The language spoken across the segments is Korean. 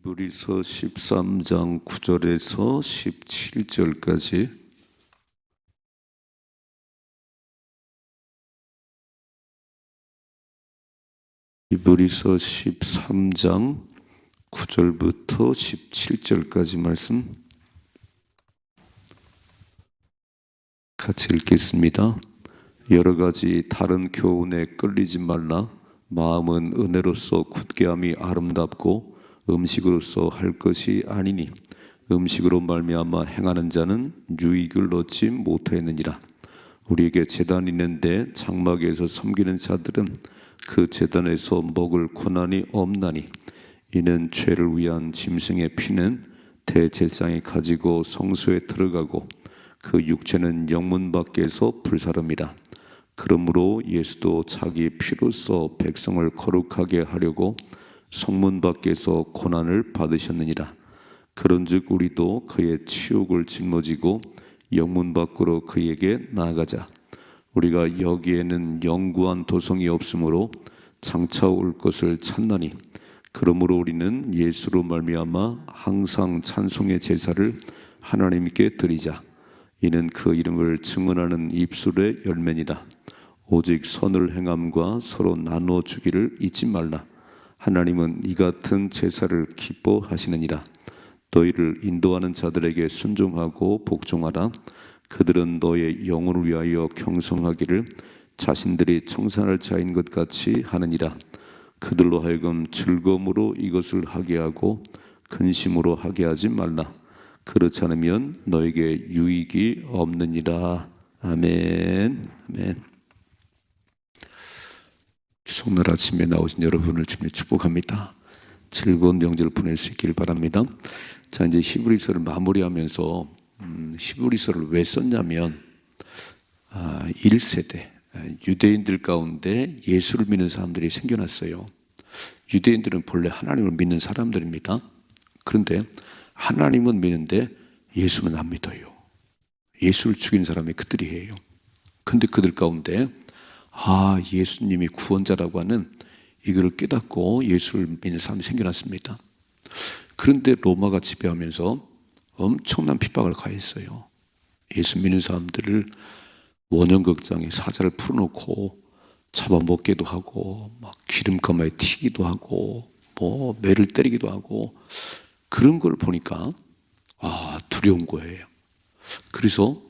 히브리서 13장 9절에서 17절까지 히브리서 13장 9절부터 17절까지 말씀 같이 읽겠습니다. 여러 가지 다른 교훈에 끌리지 말라. 마음은 은혜로서 굳게함이 아름답고 음식으로서 할 것이 아니니 음식으로 말미암아 행하는 자는 유익을 얻지 못하였느니라. 우리에게 제단이 있는데 장막에서 섬기는 자들은 그 제단에서 먹을 권한이 없나니 이는 죄를 위한 짐승의 피는 대제사장이 가지고 성소에 들어가고 그 육체는 영문 밖에서 불사름이라. 그러므로 예수도 자기 피로써 백성을 거룩하게 하려고 성문 밖에서 고난을 받으셨느니라. 그런즉 우리도 그의 치욕을 짊어지고 영문 밖으로 그에게 나아가자. 우리가 여기에는 영구한 도성이 없으므로 장차 올 것을 찾나니 그러므로 우리는 예수로 말미암아 항상 찬송의 제사를 하나님께 드리자. 이는 그 이름을 증언하는 입술의 열매니라. 오직 선을 행함과 서로 나누어 주기를 잊지 말라. 하나님은 이 같은 제사를 기뻐하시느니라. 너희를 인도하는 자들에게 순종하고 복종하라. 그들은 너의 영혼을 위하여 경성하기를 자신들이 청산할 자인 것 같이 하느니라. 그들로 하여금 즐거움으로 이것을 하게 하고 근심으로 하게 하지 말라. 그렇지 않으면 너에게 유익이 없느니라. 아멘. 아멘. 추석날 아침에 나오신 여러분을 주님 축복합니다. 즐거운 명절을 보낼 수 있기를 바랍니다. 자, 이제 히브리서를 마무리하면서 히브리서를 왜 썼냐면 1세대 유대인들 가운데 예수를 믿는 사람들이 생겨났어요. 유대인들은 본래 하나님을 믿는 사람들입니다. 그런데 하나님은 믿는데 예수는 안 믿어요. 예수를 죽인 사람이 그들이에요. 그런데 그들 가운데 예수님이 구원자라고 하는 이거를 깨닫고 예수를 믿는 사람이 생겨났습니다. 그런데 로마가 지배하면서 엄청난 핍박을 가했어요. 예수 믿는 사람들을 원형극장에 사자를 풀어놓고 잡아먹기도 하고 막 기름가마에 튀기도 하고 뭐 매를 때리기도 하고 그런 걸 보니까 두려운 거예요. 그래서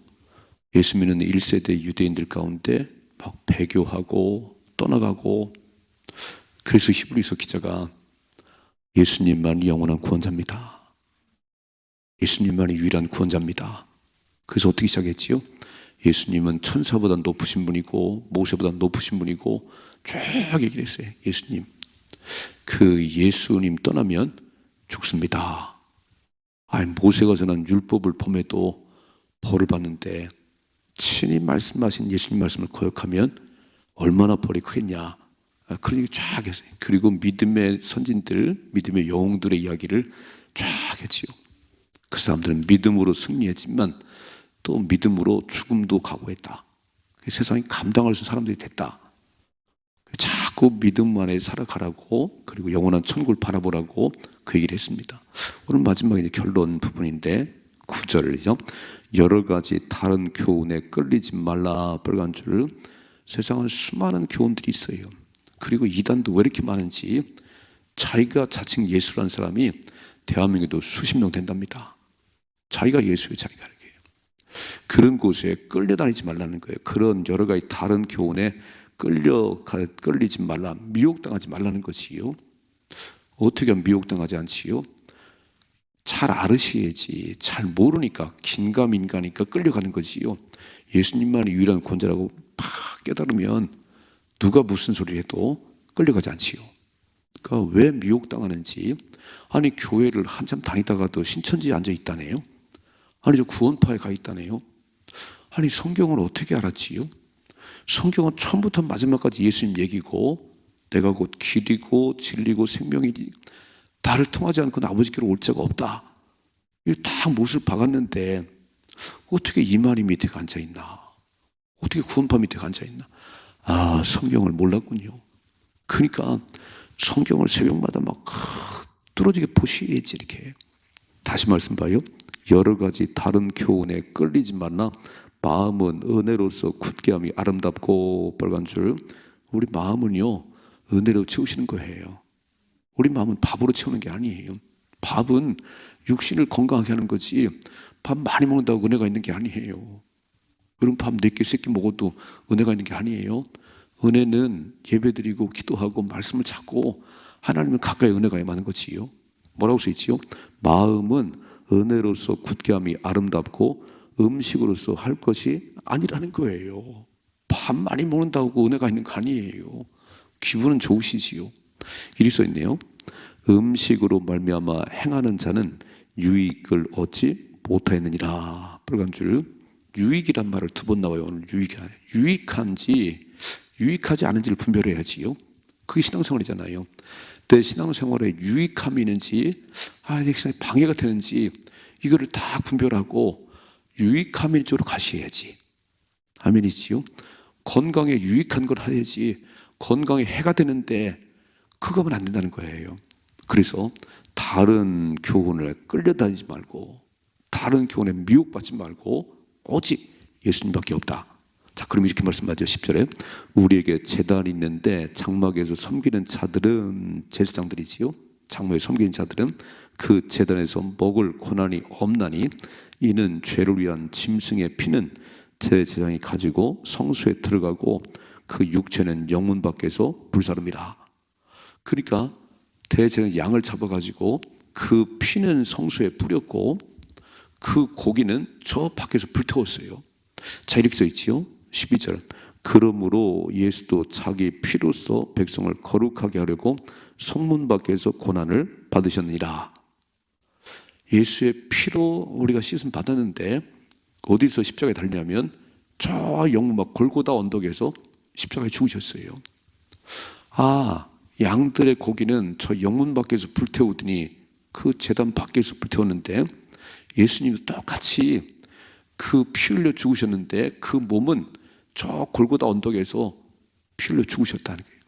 예수 믿는 1세대 유대인들 가운데 막 배교하고 떠나가고, 그래서 히브리서 기자가 예수님만이 영원한 구원자입니다. 예수님만이 유일한 구원자입니다. 그래서 어떻게 시작했지요? 예수님은 천사보다 높으신 분이고 모세보다 높으신 분이고 쭉 얘기를 했어요. 예수님, 그 예수님 떠나면 죽습니다. 모세가 전한 율법을 범해도 벌을 받는데 친히 말씀하신 예수님 말씀을 거역하면 얼마나 벌이 크겠냐. 그런 얘기 쫙 했어요. 그리고 믿음의 선진들, 믿음의 영웅들의 이야기를 쫙 했지요. 그 사람들은 믿음으로 승리했지만 또 믿음으로 죽음도 각오했다. 세상이 감당할 수 있는 사람들이 됐다. 자꾸 믿음 안에 살아가라고, 그리고 영원한 천국을 바라보라고 그 얘기를 했습니다. 오늘 마지막에 결론 부분인데 9절이죠. 여러 가지 다른 교훈에 끌리지 말라. 빨간 줄. 세상은 수많은 교훈들이 있어요. 그리고 이단도 왜 이렇게 많은지, 자기가 자칭 예수라는 사람이 대한민국에도 수십 명 된답니다. 자기가 예수예요. 자기가 이렇게. 그런 곳에 끌려다니지 말라는 거예요. 그런 여러 가지 다른 교훈에 끌리지 말라, 미혹당하지 말라는 것이요. 어떻게 하면 미혹당하지 않지요? 잘 알으셔야지. 잘 모르니까 긴가민가니까 끌려가는 거지요. 예수님만이 유일한 구원자라고 팍 깨달으면 누가 무슨 소리를 해도 끌려가지 않지요. 그러니까 왜 미혹당하는지. 교회를 한참 다니다가도 신천지에 앉아 있다네요. 저 구원파에 가 있다네요. 성경을 어떻게 알았지요? 성경은 처음부터 마지막까지 예수님 얘기고, 내가 곧 길이고 진리고 생명이니 나를 통하지 않고는 아버지께로 올 자가 없다. 이거 다 못을 박았는데 어떻게 이만희 밑에 앉아있나? 어떻게 구원파 밑에 앉아있나? 성경을 몰랐군요. 그러니까 성경을 새벽마다 막 뚫어지게 보셔야지. 이렇게 다시 말씀 봐요. 여러 가지 다른 교훈에 끌리지 말라. 마음은 은혜로서 굳게함이 아름답고 빨간 줄. 우리 마음은요, 은혜로 채우시는 거예요. 우리 마음은 밥으로 채우는 게 아니에요. 밥은 육신을 건강하게 하는 거지, 밥 많이 먹는다고 은혜가 있는 게 아니에요. 여러분, 밥 4끼, 3끼 먹어도 은혜가 있는 게 아니에요. 은혜는 예배드리고 기도하고 말씀을 찾고 하나님을 가까이 은혜가 임하는 거지요. 뭐라고 써있지요? 마음은 은혜로서 굳게함이 아름답고 음식으로서 할 것이 아니라는 거예요. 밥 많이 먹는다고 은혜가 있는 거 아니에요. 기분은 좋으시지요. 이리 써있네요. 음식으로 말미암아 행하는 자는 유익을 얻지 못하였느니라. 빨간 줄. 유익이란 말을 2번 나와요. 오늘 유익한지 유익하지 않은지를 분별해야지요. 그게 신앙생활이잖아요. 내 신앙생활에 유익함이 있는지, 내 신앙에 방해가 되는지, 이거를 다 분별하고 유익함 있는 쪽으로 가셔야지. 아멘이지요. 건강에 유익한 걸 해야지, 건강에 해가 되는데 그거 하면 안 된다는 거예요. 그래서 다른 교훈을 끌려다니지 말고, 다른 교훈에 미혹받지 말고 오직 예수님밖에 없다. 자, 그럼 이렇게 말씀하죠. 10절에 우리에게 제단이 있는데 장막에서 섬기는 자들은, 제사장들이지요, 장막에 섬기는 자들은 그 제단에서 먹을 권한이 없나니 이는 죄를 위한 짐승의 피는 제사장이 가지고 성소에 들어가고 그 육체는 영문 밖에서 불사릅니다. 그러니까 대제사장이 양을 잡아가지고 그 피는 성소에 뿌렸고 그 고기는 저 밖에서 불태웠어요. 자, 이렇게 써있지요. 12절. 그러므로 예수도 자기 피로써 백성을 거룩하게 하려고 성문 밖에서 고난을 받으셨느니라. 예수의 피로 우리가 씻음 받았는데 어디서 십자가에 달냐면 저 영문 밖 골고다 언덕에서 십자가에 죽으셨어요. 양들의 고기는 저 영문 밖에서 불태우더니 그 제단 밖에서 불태웠는데 예수님도 똑같이 그 피 흘려 죽으셨는데 그 몸은 저 골고다 언덕에서 피 흘려 죽으셨다는 거예요.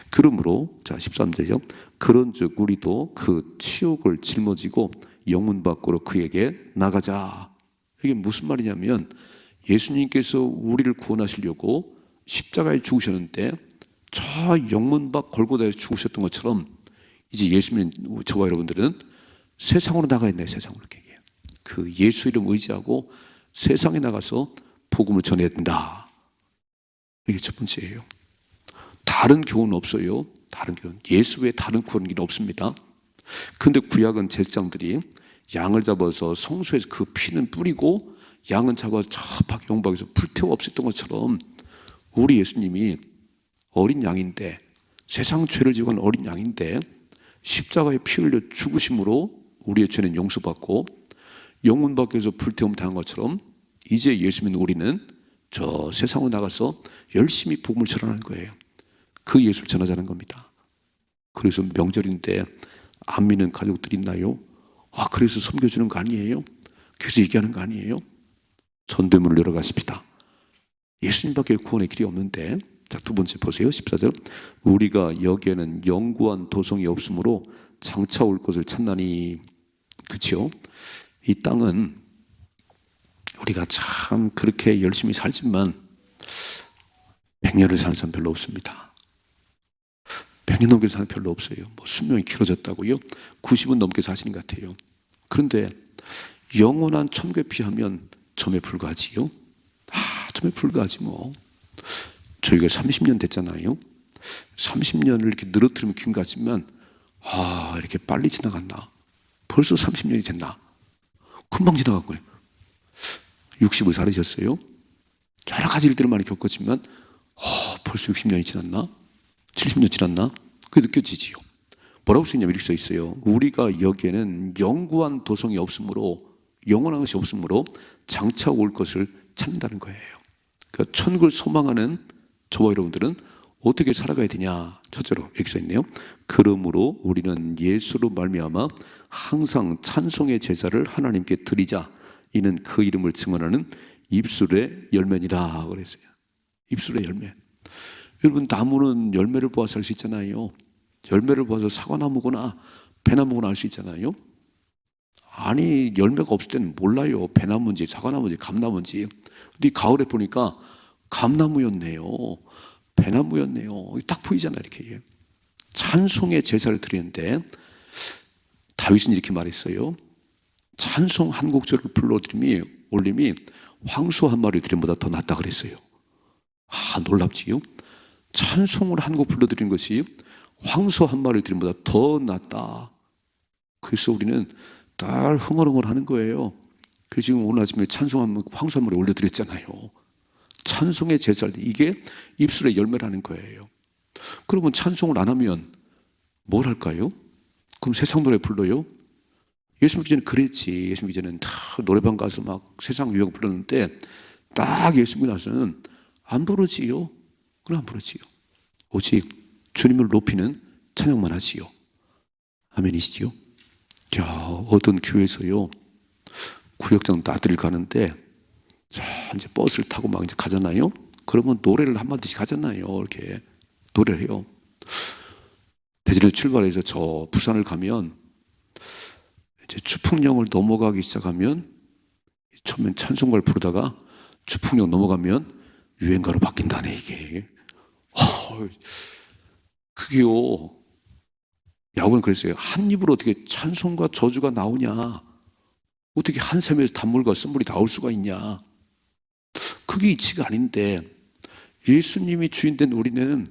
그러므로, 자 13절이요. 그런즉 우리도 그 치욕을 짊어지고 영문 밖으로 그에게 나가자. 이게 무슨 말이냐면 예수님께서 우리를 구원하시려고 십자가에 죽으셨는데 저 영문 밖 골고다에서 죽으셨던 것처럼 이제 예수님, 저와 여러분들은 세상으로 나가야 된다. 세상으로. 그 예수 이름 의지하고 세상에 나가서 복음을 전해야 된다. 이게 첫 번째예요. 다른 교훈은 없어요. 다른 교훈. 예수 외에 다른 구원기는 없습니다. 그런데 구약은 제사장들이 양을 잡아서 성소에서 그 피는 뿌리고 양은 잡아서 저 밖 영박에서 불태워 없앴던 것처럼 우리 예수님이 어린 양인데, 세상 죄를 지고 간 어린 양인데 십자가에 피 흘려 죽으심으로 우리의 죄는 용서받고 영문 밖에서 불태움 당한 것처럼 이제 예수 믿는 우리는 저 세상으로 나가서 열심히 복음을 전하는 거예요. 그 예수를 전하자는 겁니다. 그래서 명절인데 안 믿는 가족들이 있나요? 그래서 섬겨주는 거 아니에요? 그래서 얘기하는 거 아니에요? 전대문을 열어가십니다. 예수님밖에 구원의 길이 없는데. 자, 2번째 보세요. 14절. 우리가 여기에는 영구한 도성이 없으므로 장차 올 것을 찾나니. 그렇죠? 이 땅은 우리가 참 그렇게 열심히 살지만 100년을 사는 사람 별로 없습니다. 100년 넘게 사는 사람 별로 없어요. 수명이 길어졌다고요? 90은 넘게 사시는 것 같아요. 그런데 영원한 천국에 비하면 점에 불과하지요? 점에 불과하지 뭐. 저희가 30년 됐잖아요. 30년을 이렇게 늘어뜨리면 긴 것 같지만 이렇게 빨리 지나갔나? 벌써 30년이 됐나? 금방 지나갔고요. 60을 살으셨어요. 여러 가지 일들을 많이 겪었지만 벌써 60년이 지났나? 70년 지났나? 그게 느껴지지요. 뭐라고 써있냐면 이렇게 써있어요. 우리가 여기에는 영구한 도성이 없으므로, 영원한 것이 없으므로 장차 올 것을 찾는다는 거예요. 그러니까 천국을 소망하는 저와 여러분들은 어떻게 살아가야 되냐? 첫째로 이렇게 써있네요. 그러므로 우리는 예수로 말미암아 항상 찬송의 제사를 하나님께 드리자. 이는 그 이름을 증언하는 입술의 열매니라 그랬어요. 입술의 열매. 여러분, 나무는 열매를 보아서 살 수 있잖아요. 열매를 보아서 사과나무구나, 배나무는 알 수 있잖아요. 아니 열매가 없을 때는 몰라요. 배나무인지 사과나무인지 감나무인지. 근데 가을에 보니까 감나무였네요. 배나무였네요. 딱 보이잖아요. 이렇게 찬송의 제사를 드리는데 다윗은 이렇게 말했어요. 찬송 한 곡절을 불러드림이 올림이 황소 한 마리 드림보다 더 낫다 그랬어요. 놀랍지요? 찬송을 한 곡 불러드리는 것이 황소 한 마리 드림보다 더 낫다. 그래서 우리는 늘 흥얼흥얼 하는 거예요. 그래서 지금 오늘 아침에 찬송 황소 한 마리 올려드렸잖아요. 찬송의 제사를 이게 입술의 열매라는 거예요. 그러면 찬송을 안 하면 뭘 할까요? 그럼 세상 노래 불러요? 예수 믿기 전에 그랬지. 예수 믿기 전에는 다 노래방 가서 막 세상 유형 불렀는데 딱 예수 믿고 나서는 안 부르지요. 그럼 안 부르지요. 오직 주님을 높이는 찬양만 하지요. 아멘이시지요? 야, 어떤 교회에서요 구역장 나들이를 가는데 이제 버스를 타고 막 이제 가잖아요. 그러면 노래를 한마디씩 하잖아요. 이렇게 노래를 해요. 대전에서 출발해서 저 부산을 가면 이제 주풍령을 넘어가기 시작하면 처음엔 찬송가를 부르다가 주풍령 넘어가면 유행가로 바뀐다네 이게. 그게요. 야구는 그랬어요. 한 입으로 어떻게 찬송과 저주가 나오냐? 어떻게 한 샘에서 단물과 쓴물이 나올 수가 있냐? 그게 이치가 아닌데 예수님이 주인된 우리는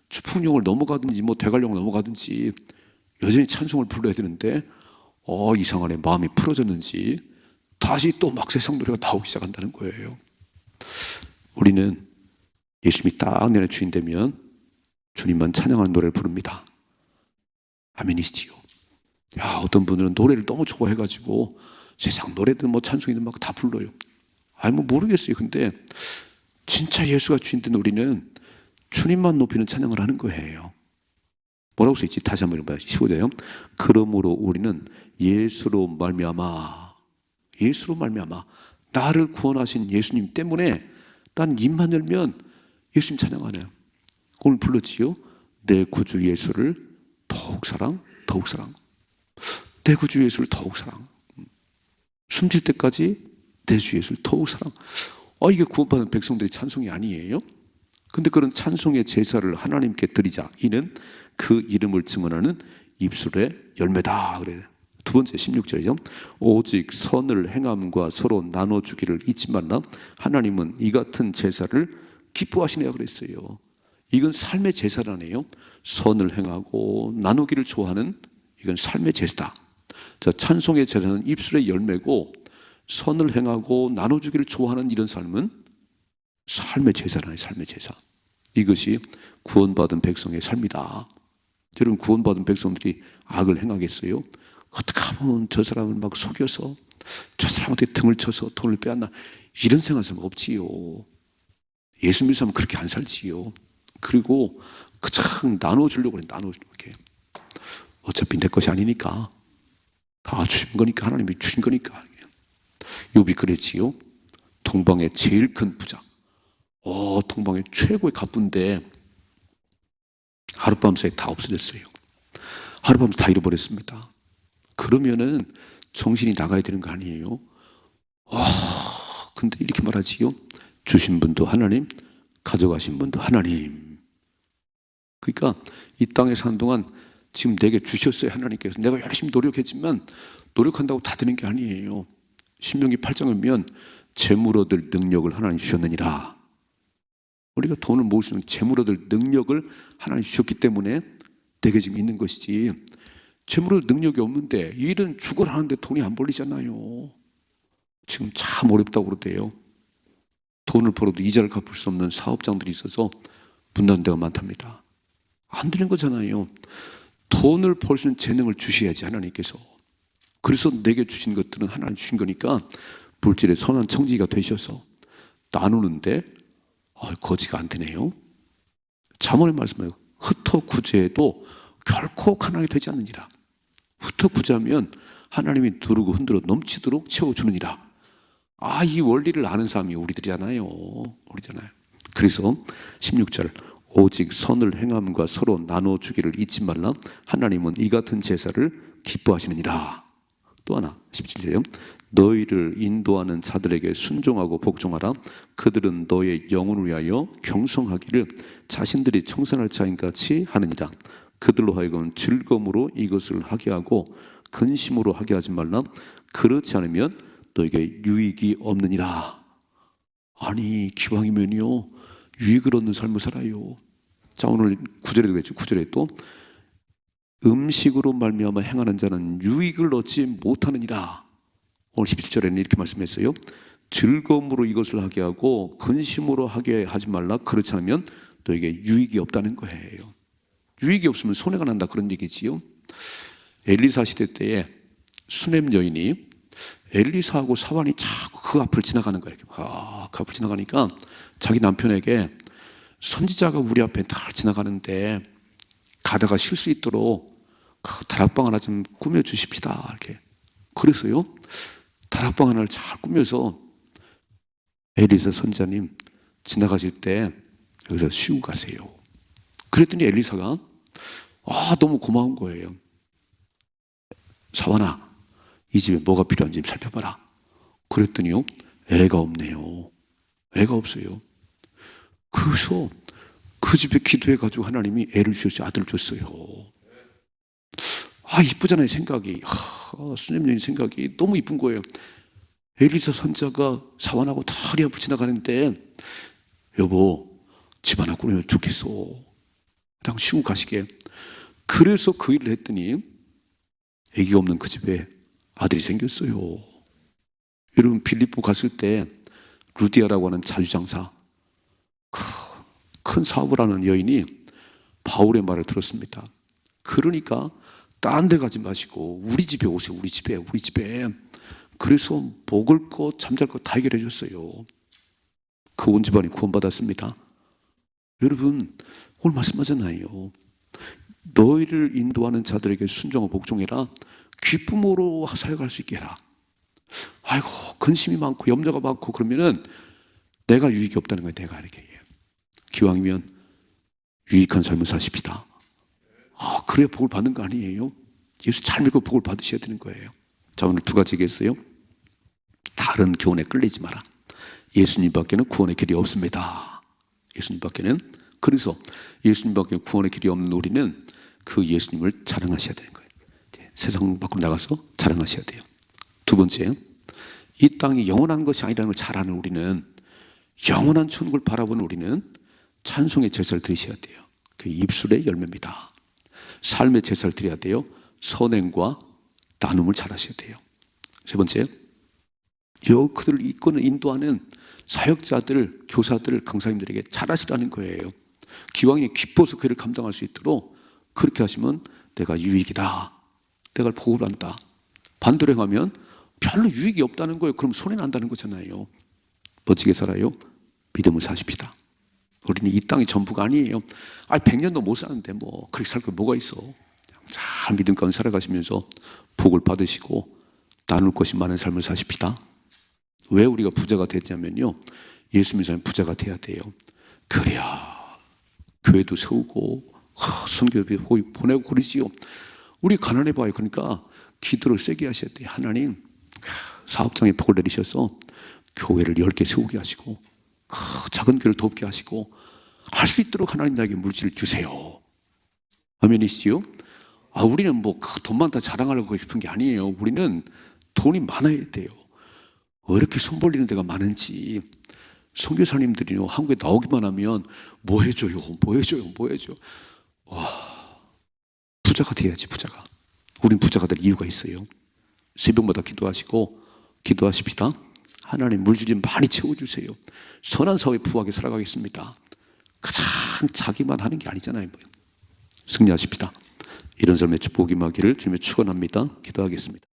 주풍령을 넘어가든지 대관령을 넘어가든지 여전히 찬송을 불러야 되는데 이상하네. 마음이 풀어졌는지 다시 또 막 세상 노래가 나오기 시작한다는 거예요. 우리는 예수님이 딱 내 주인 되면 주님만 찬양하는 노래를 부릅니다. 아멘이시지요? 어떤 분들은 노래를 너무 좋아해가지고 세상 노래든 찬송이든 막 다 불러요. 모르겠어요. 근데 진짜 예수가 주인 된 우리는 주님만 높이는 찬양을 하는 거예요. 뭐라고 써있지? 다시 한번 읽어봐요. 15절요. 그러므로 우리는 예수로 말미암아 나를 구원하신 예수님 때문에 난 입만 열면 예수님 찬양하네요. 오늘 불렀지요? 내 구주 예수를 더욱 사랑. 내 구주 예수를 더욱 사랑. 숨질 때까지 내 주 예수를 더욱 사랑. 이게 구원받은 백성들의 찬송이 아니에요? 근데 그런 찬송의 제사를 하나님께 드리자. 이는 그 이름을 증언하는 입술의 열매다. 그래요. 두 번째 16절이죠. 오직 선을 행함과 서로 나눠주기를 잊지 말라. 하나님은 이 같은 제사를 기뻐하시네요. 그랬어요. 이건 삶의 제사라네요. 선을 행하고 나누기를 좋아하는 이건 삶의 제사다. 자, 찬송의 제사는 입술의 열매고 선을 행하고 나눠주기를 좋아하는 이런 삶은 삶의 제사라네요. 삶의 제사. 이것이 구원받은 백성의 삶이다. 여러분, 구원받은 백성들이 악을 행하겠어요? 어떻게 하면 저 사람을 막 속여서 저 사람한테 등을 쳐서 돈을 빼앗나, 이런 생각할 사람 없지요. 예수 믿는 사람은 그렇게 안 살지요. 그리고 그냥 나눠주려고 그래. 이렇게. 어차피 내 것이 아니니까 다 주신 거니까, 하나님이 주신 거니까. 욥이 그랬지요. 동방의 제일 큰 부자, 동방의 최고의 갑부인데 하룻밤 사이에 다 없어졌어요. 하룻밤 다 잃어버렸습니다. 그러면은 정신이 나가야 되는 거 아니에요? 근데 이렇게 말하지요. 주신 분도 하나님, 가져가신 분도 하나님. 그러니까 이 땅에 사는 동안 지금 내게 주셨어요. 하나님께서. 내가 열심히 노력했지만 노력한다고 다 되는 게 아니에요. 신명기 8장을 보면 재물 얻을 능력을 하나님 주셨느니라. 우리가 돈을 모을 수 있는 재물 얻을 능력을 하나님 주셨기 때문에 내게 지금 있는 것이지, 재물 얻을 능력이 없는데 일은 죽어라 하는데 돈이 안 벌리잖아요. 지금 참 어렵다고 그러대요. 돈을 벌어도 이자를 갚을 수 없는 사업장들이 있어서 문 닫는 데가 많답니다. 안 되는 거잖아요. 돈을 벌 수 있는 재능을 주셔야지, 하나님께서. 그래서 내게 주신 것들은 하나님 주신 거니까 물질의 선한 청지기가 되셔서 나누는데 거지가 안 되네요. 잠언의 말씀은 흩어 구제해도 결코 가난하게 되지 않느니라. 흩어 구제하면 하나님이 누르고 흔들어 넘치도록 채워주느니라. 이 원리를 아는 사람이 우리잖아요. 그래서 16절, 오직 선을 행함과 서로 나눠주기를 잊지 말라. 하나님은 이 같은 제사를 기뻐하시느니라. 또 하나 17절에요. 너희를 인도하는 자들에게 순종하고 복종하라. 그들은 너의 영혼을 위하여 경성하기를 자신들이 청산할 자인같이 하느니라. 그들로 하여금 즐거움으로 이것을 하게 하고 근심으로 하게 하지 말라. 그렇지 않으면 너에게 유익이 없느니라. 아니 기왕이면요 유익을 얻는 삶을 살아요. 자, 오늘 9절에도 그랬죠. 9절에 또 음식으로 말미암아 행하는 자는 유익을 얻지 못하느니라. 오늘 17절에는 이렇게 말씀했어요. 즐거움으로 이것을 하게 하고 근심으로 하게 하지 말라. 그렇지 않으면 너에게 유익이 없다는 거예요. 유익이 없으면 손해가 난다 그런 얘기지요. 엘리사 시대 때에 수넴 여인이 엘리사하고 사환이 자꾸 그 앞을 지나가는 거예요. 그 앞을 지나가니까 자기 남편에게 선지자가 우리 앞에 다 지나가는데 가다가 쉴 수 있도록 그 다락방 하나 좀 꾸며 주십시다. 이렇게. 그래서요 다락방 하나를 잘 꾸며서 엘리사 선지자님 지나가실 때 여기서 쉬고 가세요. 그랬더니 엘리사가 너무 고마운 거예요. 사환아, 이 집에 뭐가 필요한지 살펴봐라. 그랬더니요 애가 없네요. 애가 없어요. 그래서 그 집에 기도해가지고 하나님이 애를 주셨어요. 아들을 줬어요. 이쁘잖아요. 생각이. 수녀 여인 생각이 너무 이쁜 거예요. 엘리사 선자가 사환하고 다리 앞을 지나가는데 여보 집 하나 꾸리면 좋겠어. 그냥 쉬고 가시게. 그래서 그 일을 했더니 애기가 없는 그 집에 아들이 생겼어요. 여러분 빌립보 갔을 때 루디아라고 하는 자주장사 큰 사업을 하는 여인이 바울의 말을 들었습니다. 그러니까 딴 데 가지 마시고 우리 집에 오세요. 우리 집에. 그래서 먹을 것 잠잘 것 다 해결해 줬어요. 그 온 집안이 구원받았습니다. 여러분 오늘 말씀하잖아요. 너희를 인도하는 자들에게 순종하고 복종해라. 기쁨으로 사역할 수 있게 해라. 아이고 근심이 많고 염려가 많고 그러면은 내가 유익이 없다는 거예요. 내가 이렇게. 기왕이면 유익한 삶을 사십시다. 그래야 복을 받는 거 아니에요? 예수 잘 믿고 복을 받으셔야 되는 거예요. 자, 오늘 두 가지 얘기했어요. 다른 교훈에 끌리지 마라. 예수님 밖에는 구원의 길이 없습니다. 예수님 밖에는. 그래서 예수님 밖에 구원의 길이 없는 우리는 그 예수님을 자랑하셔야 되는 거예요. 세상 밖으로 나가서 자랑하셔야 돼요. 두 번째, 이 땅이 영원한 것이 아니라는 걸 잘 아는 우리는, 영원한 천국을 바라보는 우리는 찬송의 제사를 드리셔야 돼요. 그 입술의 열매입니다. 삶의 제사를 드려야 돼요. 선행과 나눔을 잘 하셔야 돼요. 세 번째, 그들을 이끄는 인도하는 사역자들, 교사들, 강사님들에게 잘하시라는 거예요. 기왕에 기뻐서 그 일을 감당할 수 있도록 그렇게 하시면 내가 유익이다. 내가 복을 한다. 반대로 행하면 별로 유익이 없다는 거예요. 그럼 손해 난다는 거잖아요. 멋지게 살아요. 믿음을 사십시다. 우리는 이 땅이 전부가 아니에요. 100년도 못 사는데 뭐 그렇게 살 거 뭐가 있어. 잘 믿음 가운데 살아가시면서 복을 받으시고 나눌 것이 많은 삶을 사십시다. 왜 우리가 부자가 되냐면요, 예수 믿는 사람이 부자가 돼야 돼요. 그래야 교회도 세우고 선교도 보내고 그러지요. 우리 가난해 봐요. 그러니까 기도를 세게 하셔야 돼요. 하나님 사업장에 복을 내리셔서 교회를 10개 세우게 하시고 작은 교회를 돕게 하시고 할 수 있도록 하나님 나에게 물질을 주세요. 아멘이시요? 우리는 뭐 돈 많다 자랑하려고 싶은 게 아니에요. 우리는 돈이 많아야 돼요. 왜 이렇게 손 벌리는 데가 많은지. 선교사님들이 한국에 나오기만 하면 뭐 해줘요. 부자가 돼야지. 부자가. 우린 부자가 될 이유가 있어요. 새벽마다 기도하십시다. 하나님 물질 좀 많이 채워주세요. 선한 사회 부하게 살아가겠습니다. 가장 자기만 하는 게 아니잖아요. 승리하십시다. 이런 삶의 축복이 임하기를 주님의 축원합니다. 기도하겠습니다.